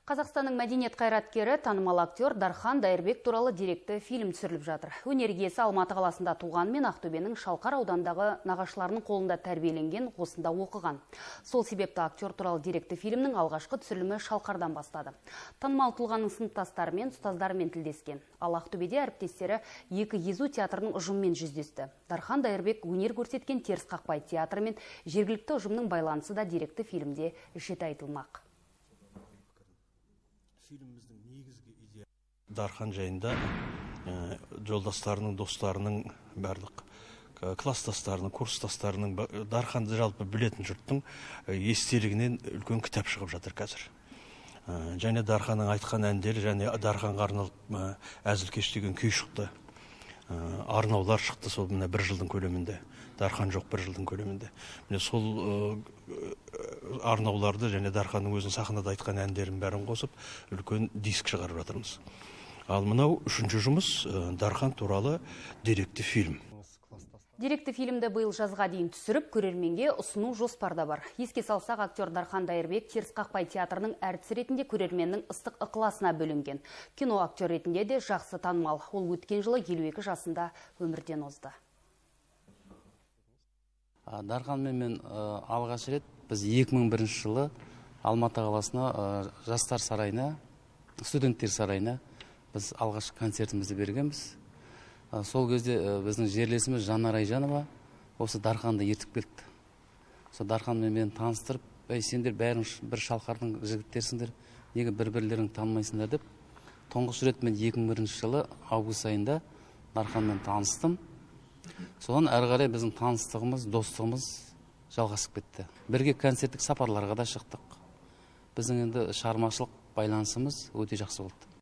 Қазақстанның мәдениет қайраткері, танымал актер Дархан Дайырбек туралы деректі фильм түсіріліп жатыр. Өнер иесі Алматы қаласында туғанымен Ақтөбенің Шалқар аудандағы нағашыларының қолында тәрбиеленген, осында оқыған. Сол себепті актер туралы деректі фильмнің алғашқы түсірілімі Шалқардан бастады. Танымал тұлғаның сыныптастарымен, ұстаздарымен тілдескен. Ал Ақтөбеде әріптестері екі езу театрының ұжымымен жүздесті. Дархан Дайырбек өнер көрсеткен Теріс қақпай театры мен жергілікті ұжымның байланысы да деректі фильмде жіті айтылмақ. Дархан жайында жолдастарының, достарының, барлық класстастарының, курстастарының, Дарханды жалпы білетін жұрттың естелігінен үлкен кітап шығып жатыр қазір. Және Дарханның айтқан әндері, және Дарханға арналып әзілкеш деген күй шықты. Арнаулар шықты сол мына бір жылдың көлемінде. Дархан жоқ бір жылдың көлемінде. Міне сол арнауларды және Дарханның өзін сахнада айтқан әндерін бәрін қосып, үлкен диск шығарып жатырмыз. Ал мынау үшінші жұмыс Дархан туралы деректі фильм. Деректі фильмді биыл жазға дейін түсіріп, көрерменге ұсыну жоспарда бар. Еске салсақ, актер Дархан Дайырбек Теріс қақпай театрының әртісі ретінде көрерменнің ыстық ықыласына бөлінген. Кино актер ретінде де жақсы танымал. Ол өткен жылы 52 жасында өмірден озды. Дарханмен мен алғаш рет біз 2001 жылы Алматы қаласына жастар сарайына, студенттер сарайына біз алғаш концертімізді бергенбіз. Сол кезде біздің жерлесіміз Жанар Айжанова осы Дарханды ертіп келді. Сол Дарханмен мені таныстырып, сендер бәрің бір Шалқардың жігіттерсіңдер, неге бір-бірлерің танымайсыңдар деп, тұңғыш рет мен 2001 жылы август айында Дарханмен таныстым. Содан әрі қарай біздің таныстығымыз, достығымыз жалғасып кетті. Бірге концерттік сапарларға да шықтық. Біздің енді шығармашылық байланысымыз өте жақсы болды.